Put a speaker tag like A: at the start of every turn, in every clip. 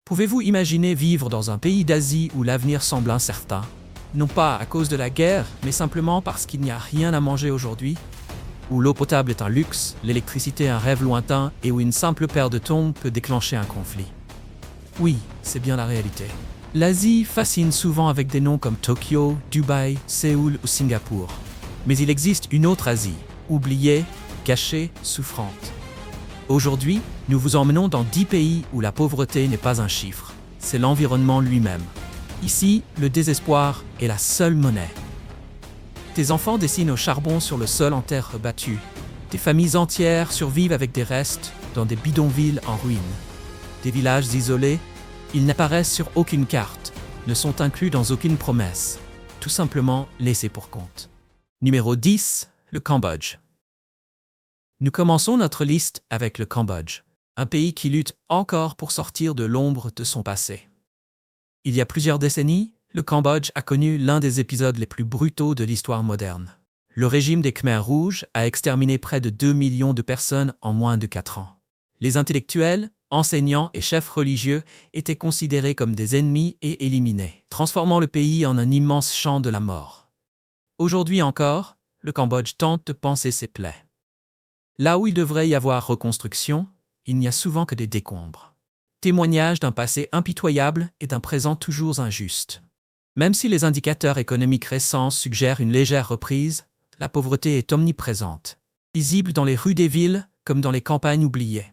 A: Pouvez-vous imaginer vivre dans un pays d'Asie où l'avenir semble incertain? Non pas à cause de la guerre, mais simplement parce qu'il n'y a rien à manger aujourd'hui? Où l'eau potable est un luxe, l'électricité un rêve lointain et où une simple paire de tongs peut déclencher un conflit? Oui, c'est bien la réalité. L'Asie fascine souvent avec des noms comme Tokyo, Dubaï, Séoul ou Singapour. Mais il existe une autre Asie, oubliée, cachée, souffrante. Aujourd'hui, nous vous emmenons dans 10 pays où la pauvreté n'est pas un chiffre, c'est l'environnement lui-même. Ici, le désespoir est la seule monnaie. Des enfants dessinent au charbon sur le sol en terre rebattue. Des familles entières survivent avec des restes dans des bidonvilles en ruine. Des villages isolés, ils n'apparaissent sur aucune carte, ne sont inclus dans aucune promesse, tout simplement laissés pour compte. Numéro 10, le Cambodge. Nous commençons notre liste avec le Cambodge, un pays qui lutte encore pour sortir de l'ombre de son passé. Il y a plusieurs décennies, le Cambodge a connu l'un des épisodes les plus brutaux de l'histoire moderne. Le régime des Khmers rouges a exterminé près de 2 millions de personnes en moins de 4 ans. Les intellectuels, enseignants et chefs religieux étaient considérés comme des ennemis et éliminés, transformant le pays en un immense champ de la mort. Aujourd'hui encore, le Cambodge tente de panser ses plaies. Là où il devrait y avoir reconstruction, il n'y a souvent que des décombres. Témoignage d'un passé impitoyable et d'un présent toujours injuste. Même si les indicateurs économiques récents suggèrent une légère reprise, la pauvreté est omniprésente, visible dans les rues des villes comme dans les campagnes oubliées.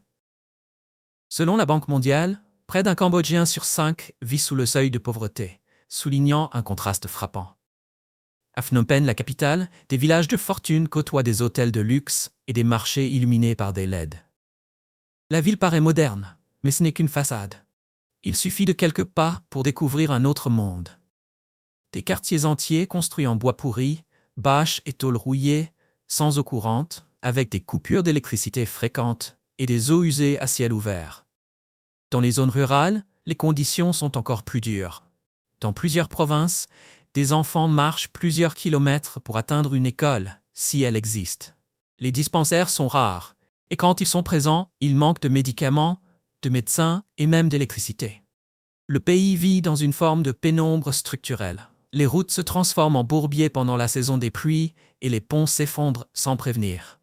A: Selon la Banque mondiale, près d'un Cambodgien sur 5 vit sous le seuil de pauvreté, soulignant un contraste frappant. À Phnom Penh, la capitale, des villages de fortune côtoient des hôtels de luxe et des marchés illuminés par des LED. La ville paraît moderne, mais ce n'est qu'une façade. Il suffit de quelques pas pour découvrir un autre monde. Des quartiers entiers construits en bois pourri, bâches et tôles rouillées, sans eau courante, avec des coupures d'électricité fréquentes et des eaux usées à ciel ouvert. Dans les zones rurales, les conditions sont encore plus dures. Dans plusieurs provinces, des enfants marchent plusieurs kilomètres pour atteindre une école, si elle existe. Les dispensaires sont rares, et quand ils sont présents, il manque de médicaments, de médecins et même d'électricité. Le pays vit dans une forme de pénombre structurelle. Les routes se transforment en bourbiers pendant la saison des pluies et les ponts s'effondrent sans prévenir.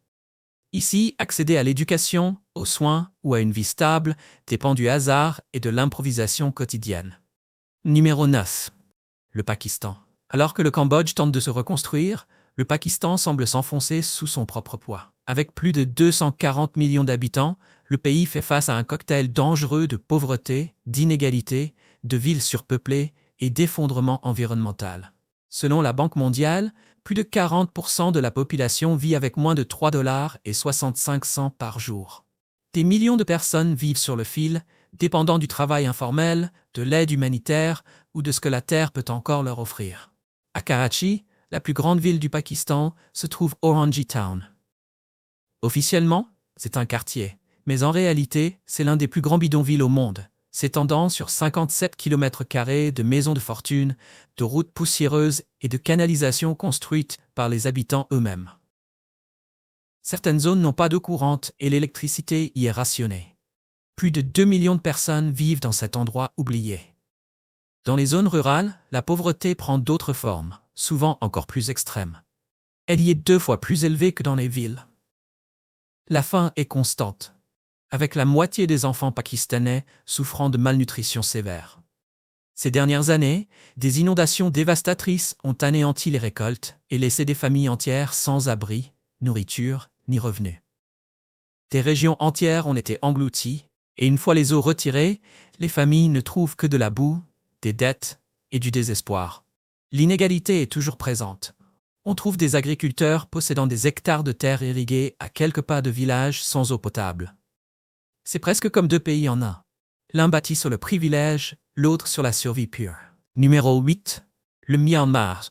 A: Ici, accéder à l'éducation, aux soins ou à une vie stable dépend du hasard et de l'improvisation quotidienne. Numéro 9. Le Pakistan. Alors que le Cambodge tente de se reconstruire, le Pakistan semble s'enfoncer sous son propre poids. Avec plus de 240 millions d'habitants, le pays fait face à un cocktail dangereux de pauvreté, d'inégalité, de villes surpeuplées et d'effondrement environnemental. Selon la Banque mondiale, plus de 40% de la population vit avec moins de 3,65 $ par jour. Des millions de personnes vivent sur le fil, dépendant du travail informel, de l'aide humanitaire ou de ce que la terre peut encore leur offrir. À Karachi, la plus grande ville du Pakistan, se trouve Orangi Town. Officiellement, c'est un quartier, mais en réalité, c'est l'un des plus grands bidonvilles au monde, s'étendant sur 57 km² de maisons de fortune, de routes poussiéreuses et de canalisations construites par les habitants eux-mêmes. Certaines zones n'ont pas d'eau courante et l'électricité y est rationnée. Plus de 2 millions de personnes vivent dans cet endroit oublié. Dans les zones rurales, la pauvreté prend d'autres formes, souvent encore plus extrêmes. Elle y est 2 fois plus élevée que dans les villes. La faim est constante, avec la moitié des enfants pakistanais souffrant de malnutrition sévère. Ces dernières années, des inondations dévastatrices ont anéanti les récoltes et laissé des familles entières sans abri, nourriture ni revenus. Des régions entières ont été englouties, et une fois les eaux retirées, les familles ne trouvent que de la boue, des dettes et du désespoir. L'inégalité est toujours présente. On trouve des agriculteurs possédant des hectares de terres irriguées à quelques pas de villages sans eau potable. C'est presque comme 2 pays en un. L'un bâti sur le privilège, l'autre sur la survie pure. Numéro 8. Le Myanmar.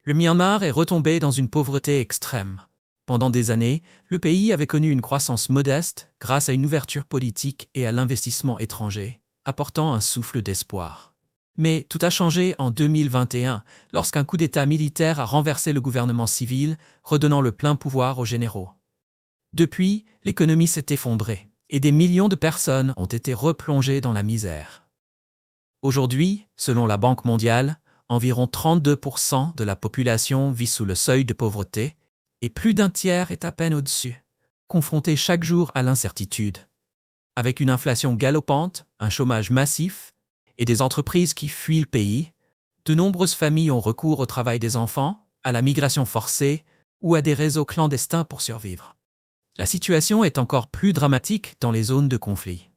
A: Le Myanmar est retombé dans une pauvreté extrême. Pendant des années, le pays avait connu une croissance modeste grâce à une ouverture politique et à l'investissement étranger, apportant un souffle d'espoir. Mais tout a changé en 2021, lorsqu'un coup d'État militaire a renversé le gouvernement civil, redonnant le plein pouvoir aux généraux. Depuis, l'économie s'est effondrée. et des millions de personnes ont été replongées dans la misère. Aujourd'hui, selon la Banque mondiale, environ 32% de la population vit sous le seuil de pauvreté et plus d'un tiers est à peine au-dessus, confronté chaque jour à l'incertitude. Avec une inflation galopante, un chômage massif et des entreprises qui fuient le pays, de nombreuses familles ont recours au travail des enfants, à la migration forcée ou à des réseaux clandestins pour survivre. La situation est encore plus dramatique dans les zones de conflit.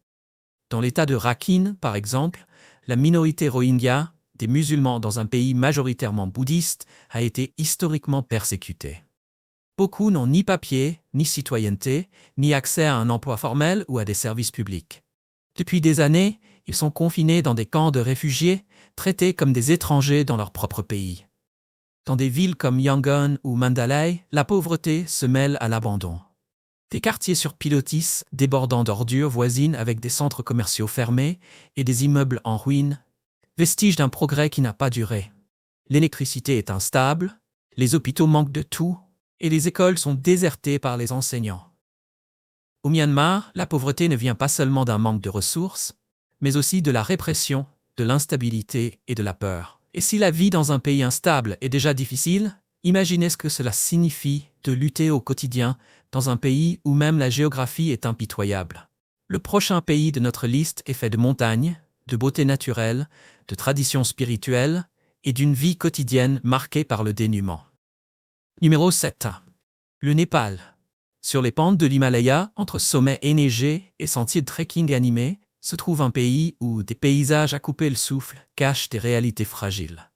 A: Dans l'état de Rakhine, par exemple, la minorité rohingya, des musulmans dans un pays majoritairement bouddhiste, a été historiquement persécutée. Beaucoup n'ont ni papier, ni citoyenneté, ni accès à un emploi formel ou à des services publics. Depuis des années, ils sont confinés dans des camps de réfugiés, traités comme des étrangers dans leur propre pays. Dans des villes comme Yangon ou Mandalay, la pauvreté se mêle à l'abandon. Des quartiers sur pilotis, débordant d'ordures voisines avec des centres commerciaux fermés et des immeubles en ruine, vestiges d'un progrès qui n'a pas duré. L'électricité est instable, les hôpitaux manquent de tout, et les écoles sont désertées par les enseignants. Au Myanmar, la pauvreté ne vient pas seulement d'un manque de ressources, mais aussi de la répression, de l'instabilité et de la peur. Et si la vie dans un pays instable est déjà difficile, imaginez ce que cela signifie de lutter au quotidien dans un pays où même la géographie est impitoyable. Le prochain pays de notre liste est fait de montagnes, de beauté naturelle, de traditions spirituelles et d'une vie quotidienne marquée par le dénuement. Numéro 7. Le Népal. Sur les pentes de l'Himalaya, entre sommets enneigés et sentiers de trekking animés, se trouve un pays où des paysages à couper le souffle cachent des réalités fragiles.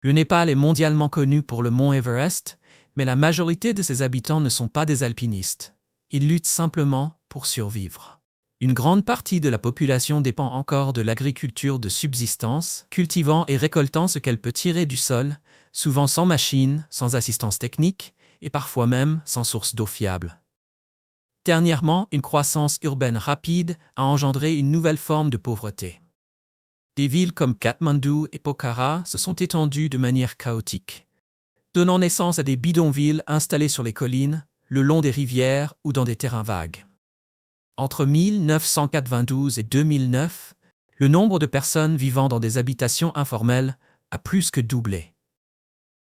A: Le Népal est mondialement connu pour le mont Everest, mais la majorité de ses habitants ne sont pas des alpinistes. Ils luttent simplement pour survivre. Une grande partie de la population dépend encore de l'agriculture de subsistance, cultivant et récoltant ce qu'elle peut tirer du sol, souvent sans machine, sans assistance technique, et parfois même sans source d'eau fiable. Dernièrement, une croissance urbaine rapide a engendré une nouvelle forme de pauvreté. Des villes comme Katmandou et Pokhara se sont étendues de manière chaotique, donnant naissance à des bidonvilles installés sur les collines, le long des rivières ou dans des terrains vagues. Entre 1992 et 2009, le nombre de personnes vivant dans des habitations informelles a plus que doublé.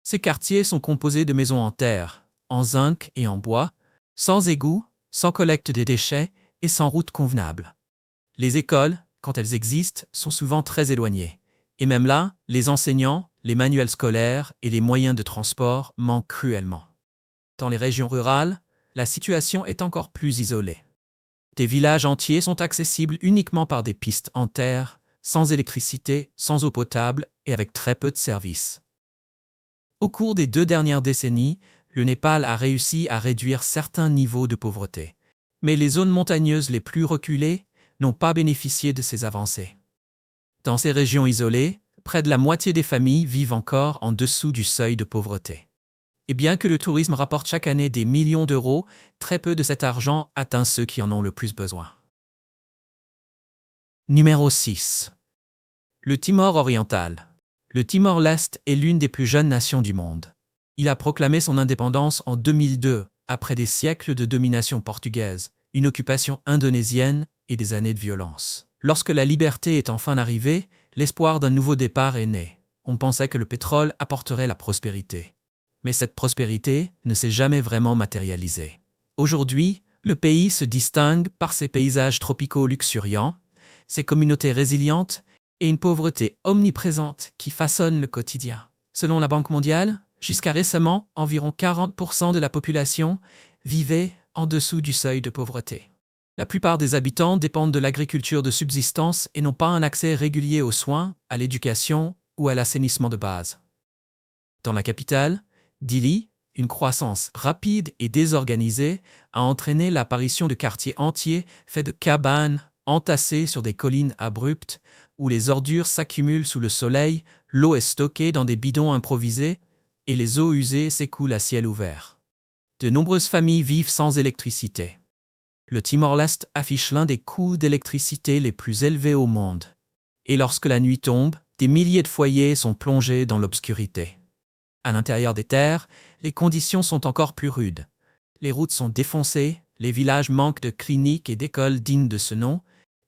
A: Ces quartiers sont composés de maisons en terre, en zinc et en bois, sans égouts, sans collecte des déchets et sans routes convenables. Les écoles, quand elles existent, sont souvent très éloignées. Et même là, les enseignants, les manuels scolaires et les moyens de transport manquent cruellement. Dans les régions rurales, la situation est encore plus isolée. Des villages entiers sont accessibles uniquement par des pistes en terre, sans électricité, sans eau potable et avec très peu de services. Au cours des 2 dernières décennies, le Népal a réussi à réduire certains niveaux de pauvreté. Mais les zones montagneuses les plus reculées n'ont pas bénéficié de ces avancées. Dans ces régions isolées, près de la moitié des familles vivent encore en dessous du seuil de pauvreté. Et bien que le tourisme rapporte chaque année des millions d'euros, très peu de cet argent atteint ceux qui en ont le plus besoin. Numéro 6. Le Timor oriental. Le Timor-Leste est l'une des plus jeunes nations du monde. Il a proclamé son indépendance en 2002, après des siècles de domination portugaise, une occupation indonésienne et des années de violence. Lorsque la liberté est enfin arrivée, l'espoir d'un nouveau départ est né. On pensait que le pétrole apporterait la prospérité. Mais cette prospérité ne s'est jamais vraiment matérialisée. Aujourd'hui, le pays se distingue par ses paysages tropicaux luxuriants, ses communautés résilientes et une pauvreté omniprésente qui façonne le quotidien. Selon la Banque mondiale, jusqu'à récemment, environ 40% de la population vivait en dessous du seuil de pauvreté. La plupart des habitants dépendent de l'agriculture de subsistance et n'ont pas un accès régulier aux soins, à l'éducation ou à l'assainissement de base. Dans la capitale, Dili, une croissance rapide et désorganisée a entraîné l'apparition de quartiers entiers faits de cabanes entassées sur des collines abruptes où les ordures s'accumulent sous le soleil, l'eau est stockée dans des bidons improvisés et les eaux usées s'écoulent à ciel ouvert. De nombreuses familles vivent sans électricité. Le Timor-Leste affiche l'un des coûts d'électricité les plus élevés au monde. Et lorsque la nuit tombe, des milliers de foyers sont plongés dans l'obscurité. À l'intérieur des terres, les conditions sont encore plus rudes. Les routes sont défoncées, Les villages manquent de cliniques et d'écoles dignes de ce nom,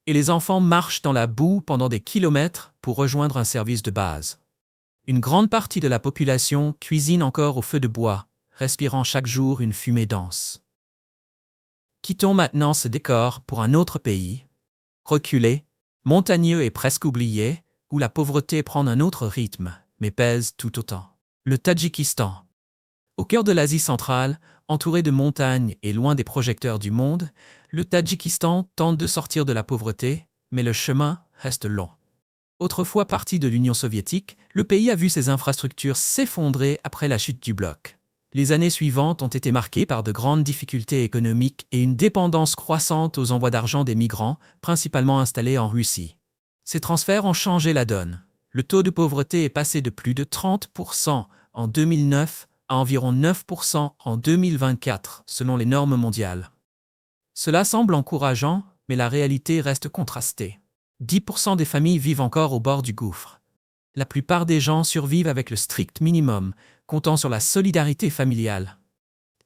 A: et les enfants marchent dans la boue pendant des kilomètres pour rejoindre un service de base. Une grande partie de la population cuisine encore au feu de bois, respirant chaque jour une fumée dense. Quittons maintenant ce décor pour un autre pays, reculé, montagneux et presque oublié, où la pauvreté prend un autre rythme, mais pèse tout autant. Le Tadjikistan. Au cœur de l'Asie centrale, entouré de montagnes et loin des projecteurs du monde, le Tadjikistan tente de sortir de la pauvreté, mais le chemin reste long. Autrefois partie de l'Union soviétique, le pays a vu ses infrastructures s'effondrer après la chute du bloc. Les années suivantes ont été marquées par de grandes difficultés économiques et une dépendance croissante aux envois d'argent des migrants, principalement installés en Russie. Ces transferts ont changé la donne. Le taux de pauvreté est passé de plus de 30% en 2009 à environ 9% en 2024, selon les normes mondiales. Cela semble encourageant, mais la réalité reste contrastée. 10% des familles vivent encore au bord du gouffre. La plupart des gens survivent avec le strict minimum, comptant sur la solidarité familiale.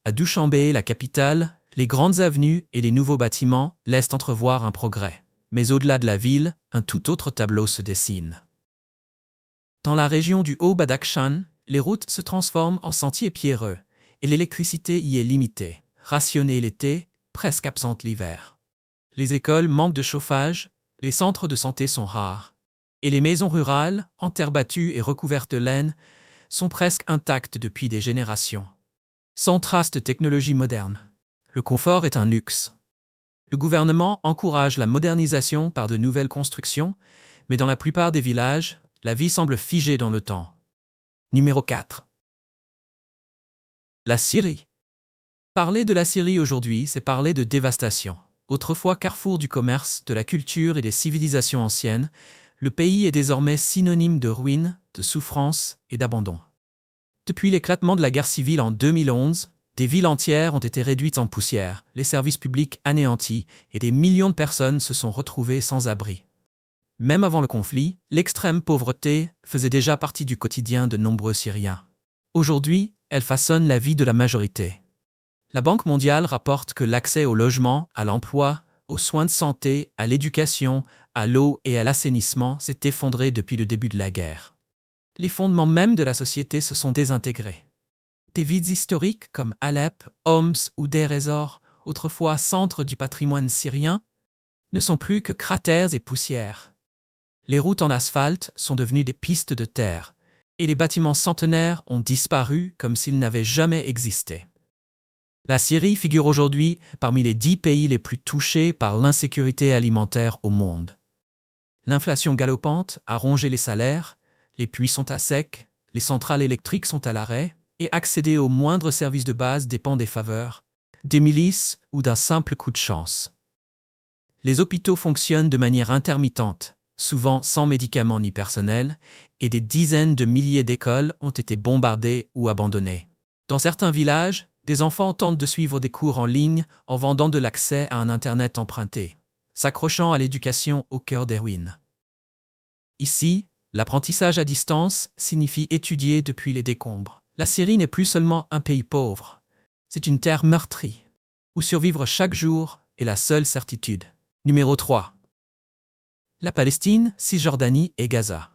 A: À Dushanbe, la capitale, les grandes avenues et les nouveaux bâtiments laissent entrevoir un progrès. Mais au-delà de la ville, un tout autre tableau se dessine. Dans la région du Haut-Badakhshan, les routes se transforment en sentiers pierreux, et l'électricité y est limitée, rationnée l'été, presque absente l'hiver. Les écoles manquent de chauffage, les centres de santé sont rares, et les maisons rurales, en terre battue et recouvertes de laine, sont presque intactes depuis des générations. Sans trace de technologie moderne. Le confort est un luxe. Le gouvernement encourage la modernisation par de nouvelles constructions, mais dans la plupart des villages, la vie semble figée dans le temps. Numéro 4. La Syrie. Parler de la Syrie aujourd'hui, c'est parler de dévastation. Autrefois carrefour du commerce, de la culture et des civilisations anciennes, le pays est désormais synonyme de ruine, de souffrance et d'abandon. Depuis l'éclatement de la guerre civile en 2011, des villes entières ont été réduites en poussière, les services publics anéantis et des millions de personnes se sont retrouvées sans abri. Même avant le conflit, l'extrême pauvreté faisait déjà partie du quotidien de nombreux Syriens. Aujourd'hui, elle façonne la vie de la majorité. La Banque mondiale rapporte que l'accès au logement, à l'emploi, aux soins de santé, à l'éducation, à l'eau et à l'assainissement s'est effondré depuis le début de la guerre. Les fondements même de la société se sont désintégrés. Des villes historiques comme Alep, Homs ou Deir ez-Zor, autrefois centre du patrimoine syrien, ne sont plus que cratères et poussières. Les routes en asphalte sont devenues des pistes de terre, et les bâtiments centenaires ont disparu comme s'ils n'avaient jamais existé. La Syrie figure aujourd'hui parmi les 10 pays les plus touchés par l'insécurité alimentaire au monde. L'inflation galopante a rongé les salaires, les puits sont à sec, les centrales électriques sont à l'arrêt, et accéder aux moindres services de base dépend des faveurs, des milices ou d'un simple coup de chance. Les hôpitaux fonctionnent de manière intermittente, souvent sans médicaments ni personnel, et des dizaines de milliers d'écoles ont été bombardées ou abandonnées. Dans certains villages, des enfants tentent de suivre des cours en ligne en vendant de l'accès à un Internet emprunté, s'accrochant à l'éducation au cœur des ruines. Ici, l'apprentissage à distance signifie étudier depuis les décombres. La Syrie n'est plus seulement un pays pauvre, c'est une terre meurtrie, où survivre chaque jour est la seule certitude. Numéro 3. La Palestine, Cisjordanie et Gaza.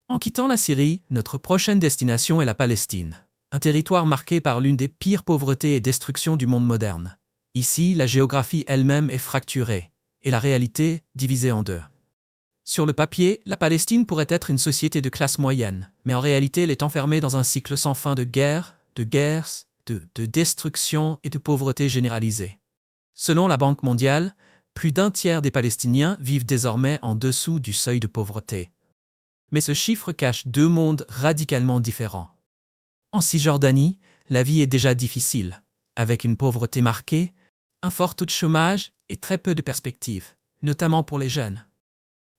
A: En quittant la Syrie, notre prochaine destination est la Palestine, un territoire marqué par l'une des pires pauvretés et destructions du monde moderne. Ici, la géographie elle-même est fracturée, et la réalité divisée en deux. Sur le papier, la Palestine pourrait être une société de classe moyenne, mais en réalité elle est enfermée dans un cycle sans fin de guerres, de destruction et de pauvreté généralisée. Selon la Banque mondiale, plus d'un tiers des Palestiniens vivent désormais en dessous du seuil de pauvreté. Mais ce chiffre cache deux mondes radicalement différents. En Cisjordanie, la vie est déjà difficile, avec une pauvreté marquée, un fort taux de chômage et très peu de perspectives, notamment pour les jeunes.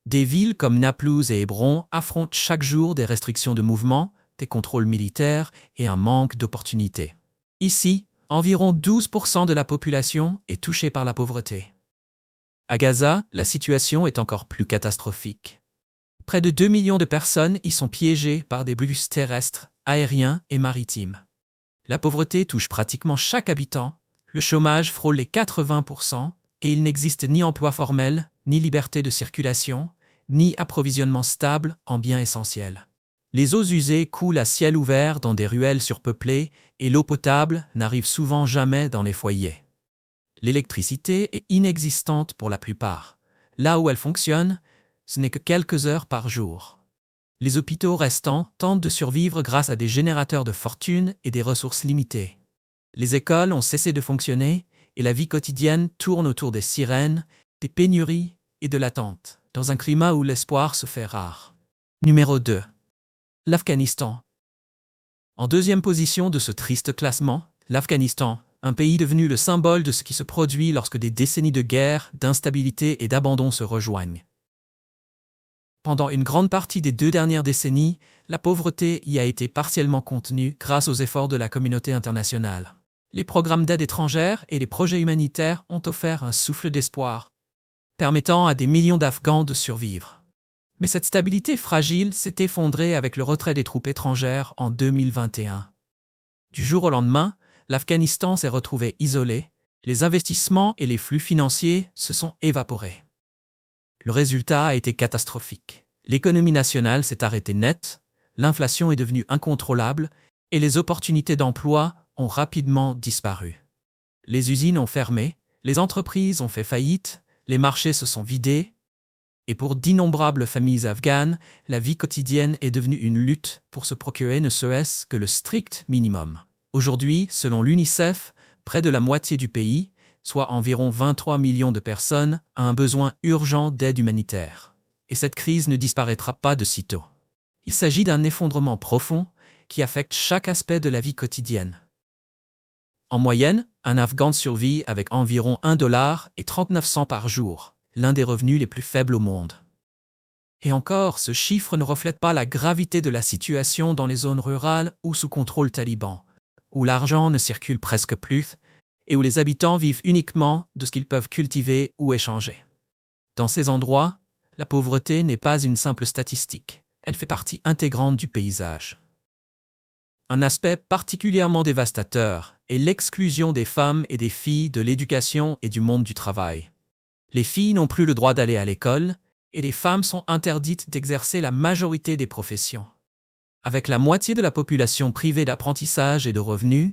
A: Des villes comme Naplouse et Hébron affrontent chaque jour des restrictions de mouvement, des contrôles militaires et un manque d'opportunités. Ici, environ 12% de la population est touchée par la pauvreté. À Gaza, la situation est encore plus catastrophique. Près de 2 millions de personnes y sont piégées par des bus terrestres, aériens et maritimes. La pauvreté touche pratiquement chaque habitant, Le chômage frôle les 80% et il n'existe ni emploi formel, ni liberté de circulation, ni approvisionnement stable en biens essentiels. Les eaux usées coulent à ciel ouvert dans des ruelles surpeuplées et l'eau potable n'arrive souvent jamais dans les foyers. L'électricité est inexistante pour la plupart. Là où elle fonctionne, ce n'est que quelques heures par jour. Les hôpitaux restants tentent de survivre grâce à des générateurs de fortune et des ressources limitées. Les écoles ont cessé de fonctionner et la vie quotidienne tourne autour des sirènes, des pénuries et de l'attente, dans un climat où l'espoir se fait rare. Numéro 2. L'Afghanistan. En deuxième position de ce triste classement, l'Afghanistan, un pays devenu le symbole de ce qui se produit lorsque des décennies de guerre, d'instabilité et d'abandon se rejoignent. Pendant une grande partie des 2 dernières décennies, la pauvreté y a été partiellement contenue grâce aux efforts de la communauté internationale. Les programmes d'aide étrangère et les projets humanitaires ont offert un souffle d'espoir, permettant à des millions d'Afghans de survivre. Mais cette stabilité fragile s'est effondrée avec le retrait des troupes étrangères en 2021. Du jour au lendemain, l'Afghanistan s'est retrouvé isolé, les investissements et les flux financiers se sont évaporés. Le résultat a été catastrophique. L'économie nationale s'est arrêtée net, l'inflation est devenue incontrôlable et les opportunités d'emploi ont rapidement disparu. Les usines ont fermé, les entreprises ont fait faillite, les marchés se sont vidés, et pour d'innombrables familles afghanes, la vie quotidienne est devenue une lutte pour se procurer ne serait-ce que le strict minimum. Aujourd'hui, selon l'UNICEF, près de la moitié du pays, soit environ 23 millions de personnes, a un besoin urgent d'aide humanitaire. Et cette crise ne disparaîtra pas de sitôt. Il s'agit d'un effondrement profond qui affecte chaque aspect de la vie quotidienne. En moyenne, un Afghan survit avec environ $1,39 par jour, l'un des revenus les plus faibles au monde. Et encore, ce chiffre ne reflète pas la gravité de la situation dans les zones rurales ou sous contrôle taliban, où l'argent ne circule presque plus et où les habitants vivent uniquement de ce qu'ils peuvent cultiver ou échanger. Dans ces endroits, la pauvreté n'est pas une simple statistique, elle fait partie intégrante du paysage. Un aspect particulièrement dévastateur est l'exclusion des femmes et des filles de l'éducation et du monde du travail. Les filles n'ont plus le droit d'aller à l'école et les femmes sont interdites d'exercer la majorité des professions. Avec la moitié de la population privée d'apprentissage et de revenus,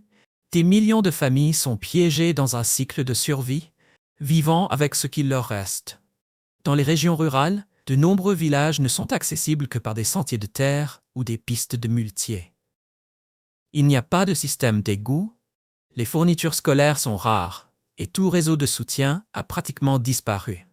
A: des millions de familles sont piégées dans un cycle de survie, vivant avec ce qu'il leur reste. Dans les régions rurales, de nombreux villages ne sont accessibles que par des sentiers de terre ou des pistes de muletiers. Il n'y a pas de système d'égout, les fournitures scolaires sont rares et tout réseau de soutien a pratiquement disparu.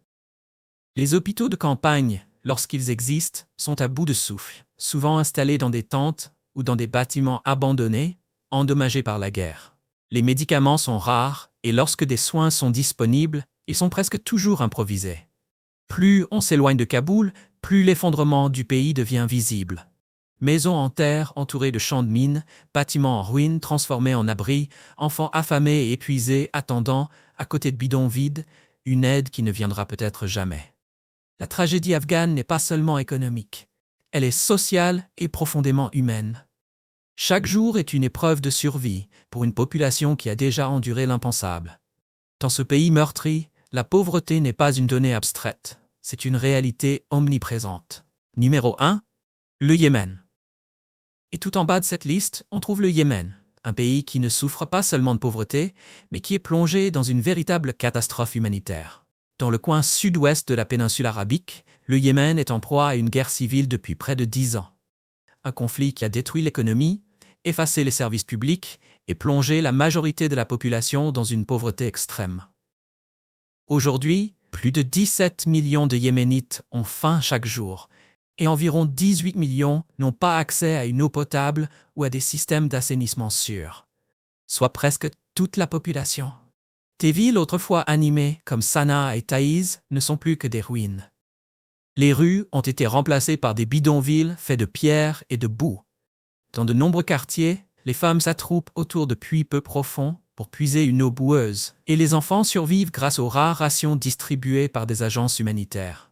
A: Les hôpitaux de campagne, lorsqu'ils existent, sont à bout de souffle, souvent installés dans des tentes ou dans des bâtiments abandonnés, endommagés par la guerre. Les médicaments sont rares et lorsque des soins sont disponibles, ils sont presque toujours improvisés. Plus on s'éloigne de Kaboul, plus l'effondrement du pays devient visible. Maisons en terre entourées de champs de mines, bâtiments en ruines transformés en abris, enfants affamés et épuisés attendant, à côté de bidons vides, une aide qui ne viendra peut-être jamais. La tragédie afghane n'est pas seulement économique, elle est sociale et profondément humaine. Chaque jour est une épreuve de survie pour une population qui a déjà enduré l'impensable. Dans ce pays meurtri, la pauvreté n'est pas une donnée abstraite, c'est une réalité omniprésente. Numéro 1. Le Yémen. Et tout en bas de cette liste, on trouve le Yémen, un pays qui ne souffre pas seulement de pauvreté, mais qui est plongé dans une véritable catastrophe humanitaire. Dans le coin sud-ouest de la péninsule arabique, le Yémen est en proie à une guerre civile depuis près de 10 ans. Un conflit qui a détruit l'économie, effacé les services publics et plongé la majorité de la population dans une pauvreté extrême. Aujourd'hui, plus de 17 millions de Yéménites ont faim chaque jour, et environ 18 millions n'ont pas accès à une eau potable ou à des systèmes d'assainissement sûrs, soit presque toute la population. Des villes autrefois animées comme Sanaa et Taïz ne sont plus que des ruines. Les rues ont été remplacées par des bidonvilles faits de pierre et de boue. Dans de nombreux quartiers, les femmes s'attroupent autour de puits peu profonds pour puiser une eau boueuse, et les enfants survivent grâce aux rares rations distribuées par des agences humanitaires.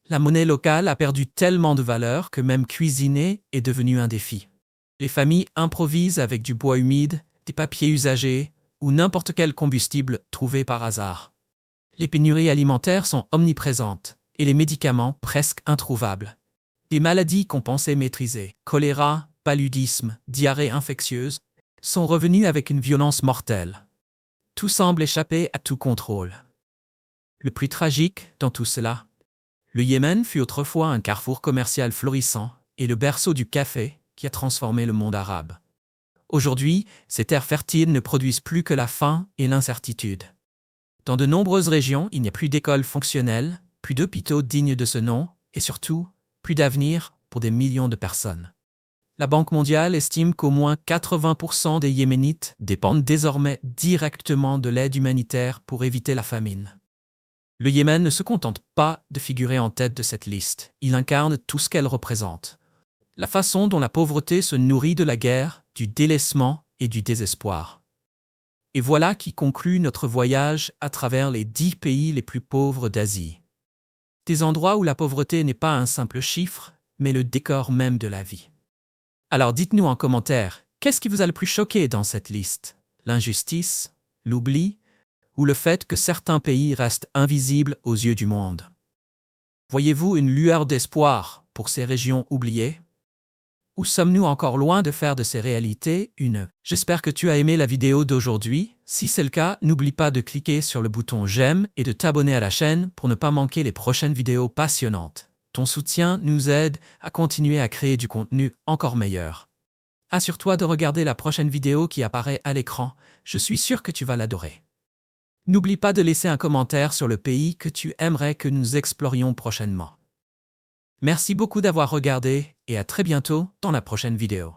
A: La monnaie locale a perdu tellement de valeur que même cuisiner est devenu un défi. Les familles improvisent avec du bois humide, des papiers usagés ou n'importe quel combustible trouvé par hasard. Les pénuries alimentaires sont omniprésentes et les médicaments presque introuvables. Les maladies qu'on pensait maîtriser, choléra, paludisme, diarrhée infectieuse, sont revenues avec une violence mortelle. Tout semble échapper à tout contrôle. Le plus tragique dans tout cela, le Yémen fut autrefois un carrefour commercial florissant et le berceau du café qui a transformé le monde arabe. Aujourd'hui, ces terres fertiles ne produisent plus que la faim et l'incertitude. Dans de nombreuses régions, il n'y a plus d'écoles fonctionnelles, plus d'hôpitaux dignes de ce nom, et surtout, plus d'avenir pour des millions de personnes. La Banque mondiale estime qu'au moins 80% des Yéménites dépendent désormais directement de l'aide humanitaire pour éviter la famine. Le Yémen ne se contente pas de figurer en tête de cette liste, il incarne tout ce qu'elle représente. La façon dont la pauvreté se nourrit de la guerre, du délaissement et du désespoir. Et voilà qui conclut notre voyage à travers les 10 pays les plus pauvres d'Asie. Des endroits où la pauvreté n'est pas un simple chiffre, mais le décor même de la vie. Alors dites-nous en commentaire, qu'est-ce qui vous a le plus choqué dans cette liste? L'injustice, l'oubli, ou le fait que certains pays restent invisibles aux yeux du monde? Voyez-vous une lueur d'espoir pour ces régions oubliées? Ou sommes-nous encore loin de faire de ces réalités une? J'espère que tu as aimé la vidéo d'aujourd'hui. Si c'est le cas, n'oublie pas de cliquer sur le bouton j'aime et de t'abonner à la chaîne pour ne pas manquer les prochaines vidéos passionnantes. Ton soutien nous aide à continuer à créer du contenu encore meilleur. Assure-toi de regarder la prochaine vidéo qui apparaît à l'écran, je suis sûr que tu vas l'adorer. N'oublie pas de laisser un commentaire sur le pays que tu aimerais que nous explorions prochainement. Merci beaucoup d'avoir regardé et à très bientôt dans la prochaine vidéo.